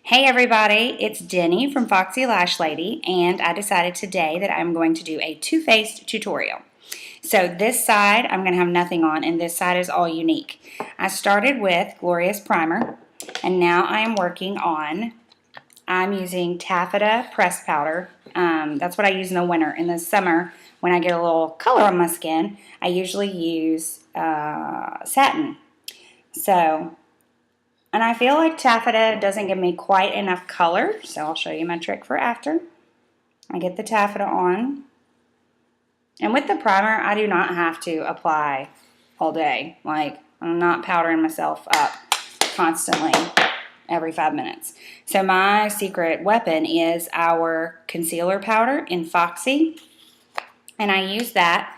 Hey everybody, it's Denny from Foxy Lash Lady, and I decided today that I'm going to do a two-faced tutorial. So this side I'm going to have nothing on, and this side is all unique. I started with Glorious Primer, and now I am working on, I'm using taffeta press powder. That's what I use in the winter. In the summer, when I get a little color on my skin, I usually use satin. And I feel like taffeta doesn't give me quite enough color, so I'll show you my trick for after. I get the taffeta on. And with the primer, I do not have to apply all day. Like, I'm not powdering myself up constantly every 5 minutes. So my secret weapon is our concealer powder in Foxy. And I use that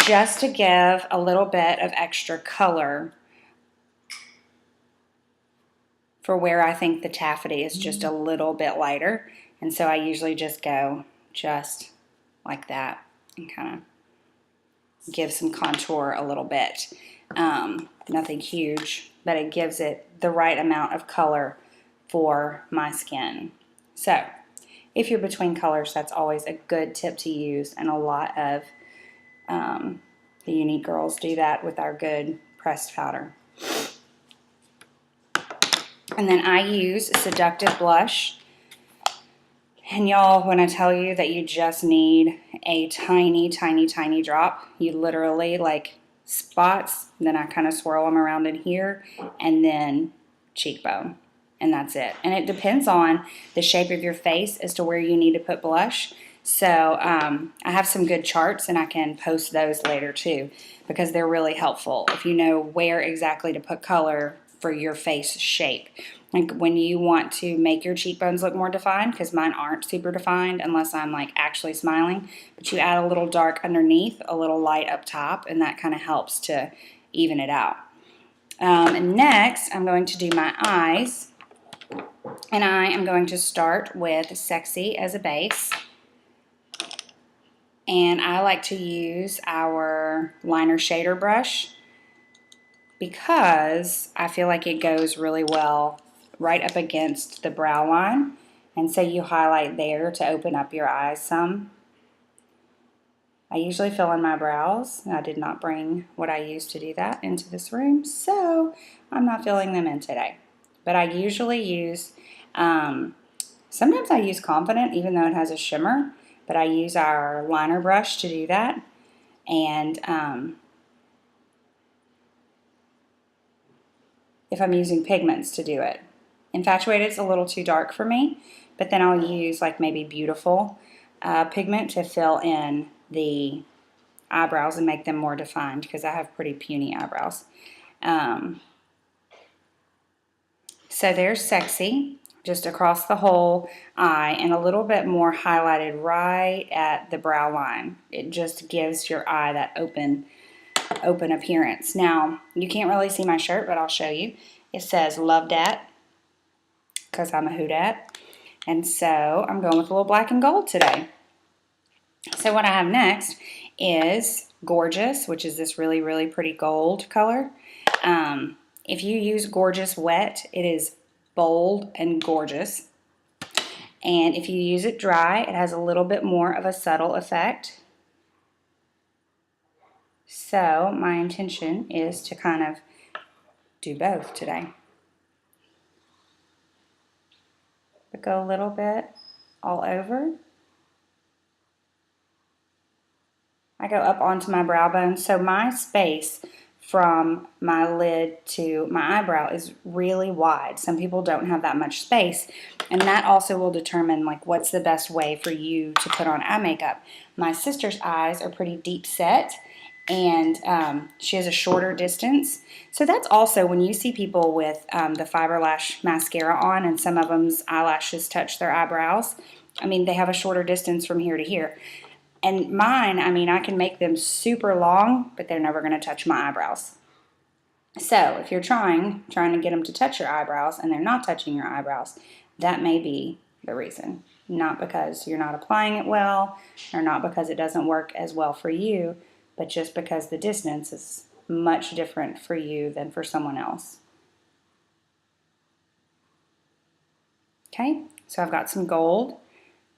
just to give a little bit of extra color for where I think the taffeta is just a little bit lighter. And so I usually just go just like that and kind of give some contour a little bit. Nothing huge, but it gives it the right amount of color for my skin. So if you're between colors, that's always a good tip to use, and a lot of the unique girls do that with our good pressed powder. And then I use Seductive Blush. And y'all, when I tell you that you just need a tiny, tiny, tiny drop, you literally like spots, then I kind of swirl them around in here, and then cheekbone. And that's it. And it depends on the shape of your face as to where you need to put blush. So I have some good charts, and I can post those later too, because they're really helpful if you know where exactly to put color for your face shape. Like when you want to make your cheekbones look more defined, because mine aren't super defined unless I'm like actually smiling, but you add a little dark underneath, a little light up top, and that kind of helps to even it out. And next, I'm going to do my eyes, and I am going to start with Sexy as a base. And I like to use our liner shader brush because I feel like it goes really well right up against the brow line. And so you highlight there to open up your eyes some. I usually fill in my brows. I did not bring what I use to do that into this room, so I'm not filling them in today. But I usually use, sometimes I use Confident even though it has a shimmer, but I use our liner brush to do that. And if I'm using pigments to do it. Infatuated's a little too dark for me, but then I'll use like maybe Beautiful pigment to fill in the eyebrows and make them more defined, because I have pretty puny eyebrows. So there's Sexy, just across the whole eye, and a little bit more highlighted right at the brow line. It just gives your eye that open appearance. Now, you can't really see my shirt, but I'll show you. It says Love Dat, because I'm a who dat. And so I'm going with a little black and gold today. So what I have next is Gorgeous, which is this really, really pretty gold color. If you use Gorgeous wet, it is bold and gorgeous. And if you use it dry, it has a little bit more of a subtle effect. So my intention is to kind of do both today. But go a little bit all over. I go up onto my brow bone, so my space from my lid to my eyebrow is really wide. Some people don't have that much space, and that also will determine like what's the best way for you to put on eye makeup. My sister's eyes are pretty deep set, and she has a shorter distance. So that's also when you see people with the Fiber Lash mascara on, and some of them's eyelashes touch their eyebrows. I mean, they have a shorter distance from here to here. And mine, I mean, I can make them super long, but they're never going to touch my eyebrows. So if you're trying to get them to touch your eyebrows and they're not touching your eyebrows, that may be the reason. Not because you're not applying it well, or not because it doesn't work as well for you, but just because the distance is much different for you than for someone else. Okay, so I've got some gold.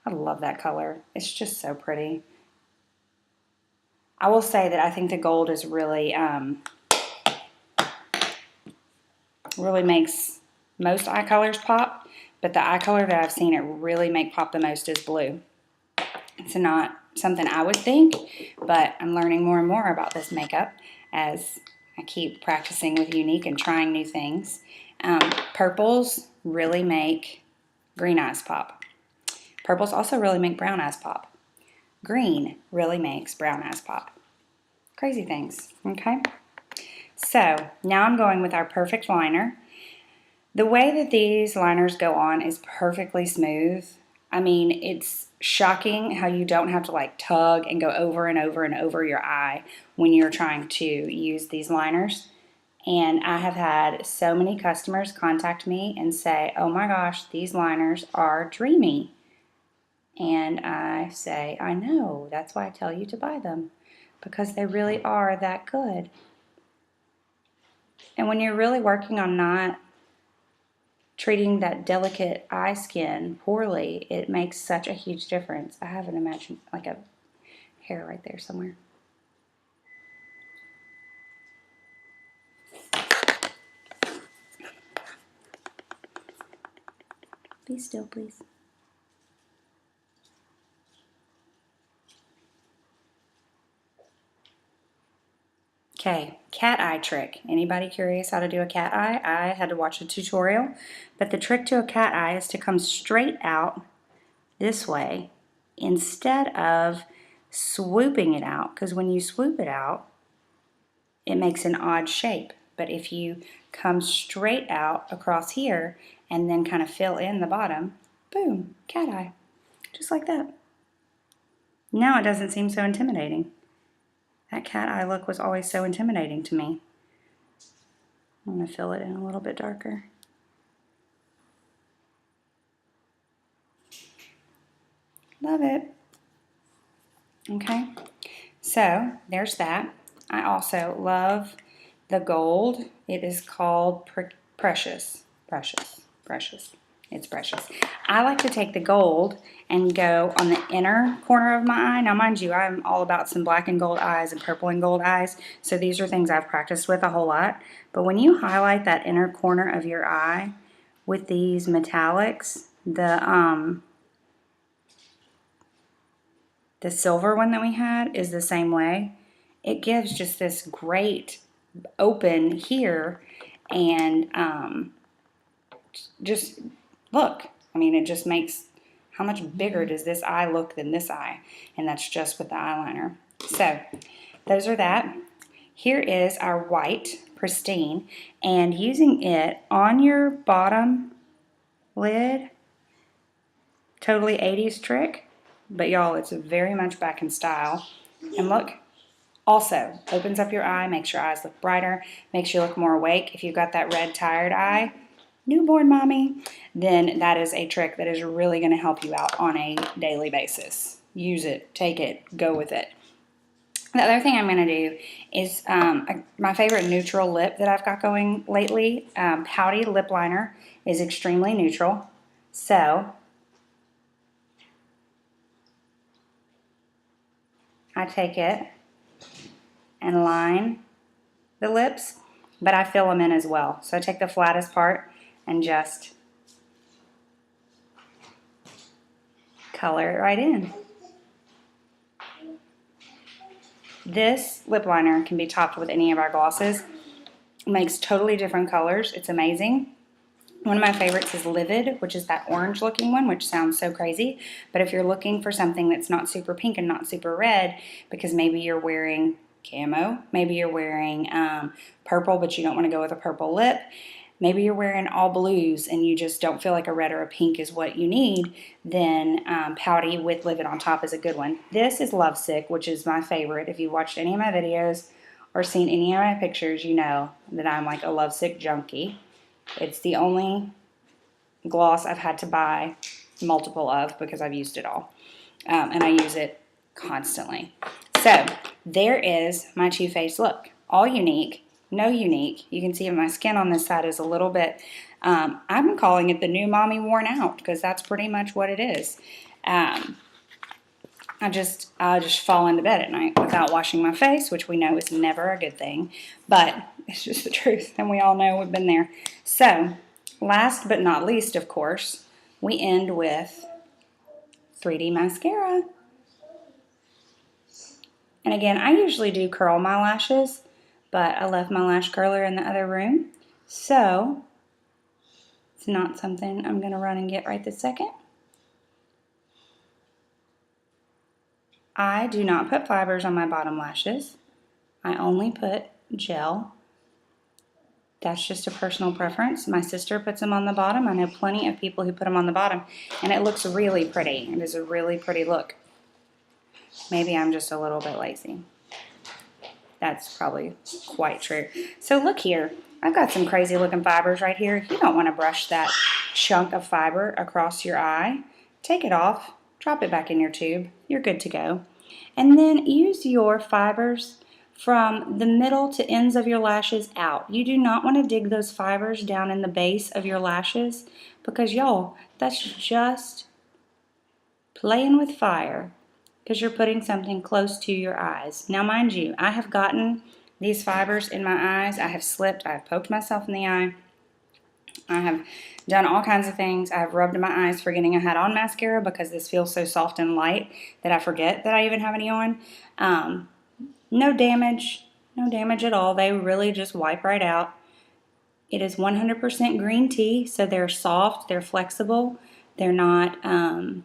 I love that color. It's just so pretty. I will say that I think the gold is really, really makes most eye colors pop, but the eye color that I've seen it really make pop the most is blue. It's not something I would think, but I'm learning more and more about this makeup as I keep practicing with Younique and trying new things. Purples really make green eyes pop. Purples also really make brown eyes pop. Green really makes brown eyes pop. Crazy things, okay? So now I'm going with our perfect liner. The way that these liners go on is perfectly smooth. I mean, it's shocking how you don't have to like tug and go over and over and over your eye when you're trying to use these liners. And I have had so many customers contact me and say, oh my gosh, these liners are dreamy. And I say, I know, that's why I tell you to buy them, because they really are that good. And when you're really working on not treating that delicate eye skin poorly, it makes such a huge difference. I have an imagine like a hair right there somewhere. Be still, please. Okay, cat eye trick. Anybody curious how to do a cat eye? I had to watch a tutorial, but the trick to a cat eye is to come straight out this way instead of swooping it out, because when you swoop it out, it makes an odd shape. But if you come straight out across here and then kind of fill in the bottom, boom, cat eye, just like that. Now it doesn't seem so intimidating. That cat eye look was always so intimidating to me. I'm going to fill it in a little bit darker. Love it. Okay, so there's that. I also love the gold. It is called Precious. It's precious. I like to take the gold and go on the inner corner of my eye. Now, mind you, I'm all about some black and gold eyes and purple and gold eyes, so these are things I've practiced with a whole lot. But when you highlight that inner corner of your eye with these metallics, the silver one that we had is the same way. It gives just this great open here, and just look. I mean, it just makes, how much bigger does this eye look than this eye? And that's just with the eyeliner. So those are that. Here is our white Pristine, and using it on your bottom lid, totally 80s trick, but y'all, it's very much back in style. And look, also opens up your eye, makes your eyes look brighter, makes you look more awake. If you've got that red tired eye, newborn mommy, then that is a trick that is really going to help you out on a daily basis. Use it, take it, go with it. The other thing I'm going to do is my favorite neutral lip that I've got going lately. Pouty lip liner is extremely neutral. So I take it and line the lips, but I fill them in as well. So I take the flattest part and just color it right in. This lip liner can be topped with any of our glosses. It makes totally different colors. It's amazing. One of my favorites is Livid, which is that orange looking one, which sounds so crazy. But if you're looking for something that's not super pink and not super red, because maybe you're wearing camo, maybe you're wearing purple, but you don't want to go with a purple lip, maybe you're wearing all blues and you just don't feel like a red or a pink is what you need, then Pouty with Livid on top is a good one. This is Lovesick, which is my favorite. If you watched any of my videos or seen any of my pictures, you know that I'm like a Lovesick junkie. It's the only gloss I've had to buy multiple of because I've used it all. And I use it constantly. So there is my Too Faced look. All unique, no unique. You can see my skin on this side is a little bit, I'm calling it the new mommy worn out because that's pretty much what it is. I just fall into bed at night without washing my face, which we know is never a good thing, but it's just the truth, and we all know we've been there. So, last but not least, of course, we end with 3D mascara. And again, I usually do curl my lashes, but I left my lash curler in the other room, so it's not something I'm going to run and get right this second. I do not put fibers on my bottom lashes. I only put gel. That's just a personal preference. My sister puts them on the bottom. I know plenty of people who put them on the bottom, and it looks really pretty. It is a really pretty look. Maybe I'm just a little bit lazy. That's probably quite true. So look here. I've got some crazy looking fibers right here. You don't want to brush that chunk of fiber across your eye. Take it off. Drop it back in your tube. You're good to go. And then use your fibers from the middle to ends of your lashes out. You do not want to dig those fibers down in the base of your lashes because, y'all, that's just playing with fire because you're putting something close to your eyes. Now, mind you, I have gotten these fibers in my eyes. I have slipped. I have poked myself in the eye. I have done all kinds of things. I have rubbed my eyes forgetting I had on mascara because this feels so soft and light that I forget that I even have any on. No damage at all. They really just wipe right out. It is 100% green tea, so they're soft, they're flexible, they're not a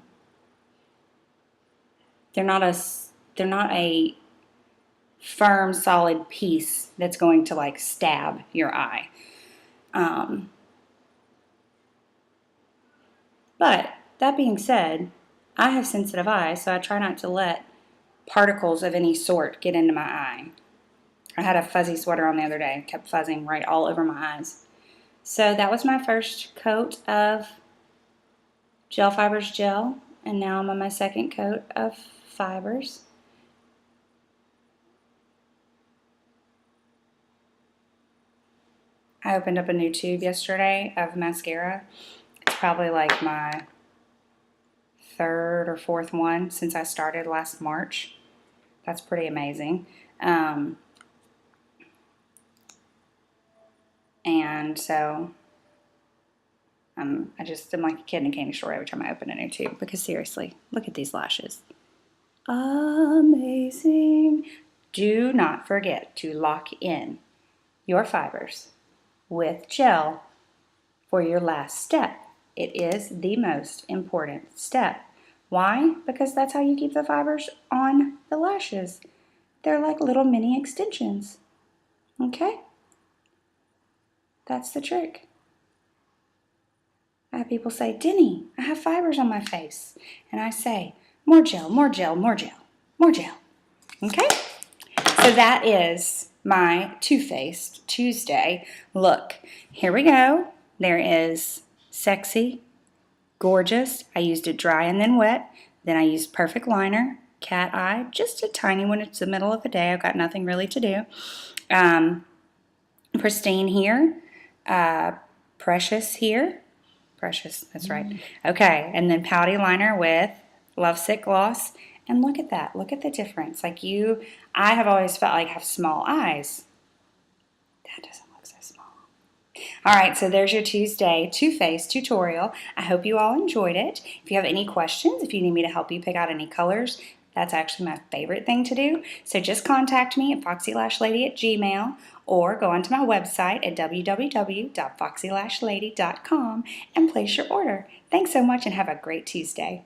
firm, solid piece that's going to like stab your eye. But that being said, I have sensitive eyes, so I try not to let particles of any sort get into my eye. I had a fuzzy sweater on the other day. It kept fuzzing right all over my eyes. So that was my first coat of Gel Fibers gel, and now I'm on my second coat of fibers. I opened up a new tube yesterday of mascara. It's probably like my third or fourth one since I started last March. That's pretty amazing. And so I'm like a kid in a candy store every time I open a new tube because seriously, look at these lashes. Amazing. Do not forget to lock in your fibers with gel for your last step. It is the most important step. Why? Because that's how you keep the fibers on the lashes. They're like little mini extensions. Okay? That's the trick. I have people say, Denny, I have fibers on my face. And I say, more gel, more gel, more gel, more gel. Okay? So that is my Too Faced Tuesday look. Here we go. There is sexy, gorgeous. I used it dry and then wet. Then I used perfect liner, cat eye, just a tiny one. It's the middle of the day. I've got nothing really to do. Pristine here. Precious here. Precious, that's right. Okay, and then pouty liner with Lovesick Gloss. And look at that. Look at the difference. Like I have always felt like I have small eyes. That doesn't look so small. All right, so there's your Tuesday Too Faced tutorial. I hope you all enjoyed it. If you have any questions, if you need me to help you pick out any colors, that's actually my favorite thing to do. So just contact me at foxylashlady@gmail.com or go onto my website at www.foxylashlady.com and place your order. Thanks so much and have a great Tuesday.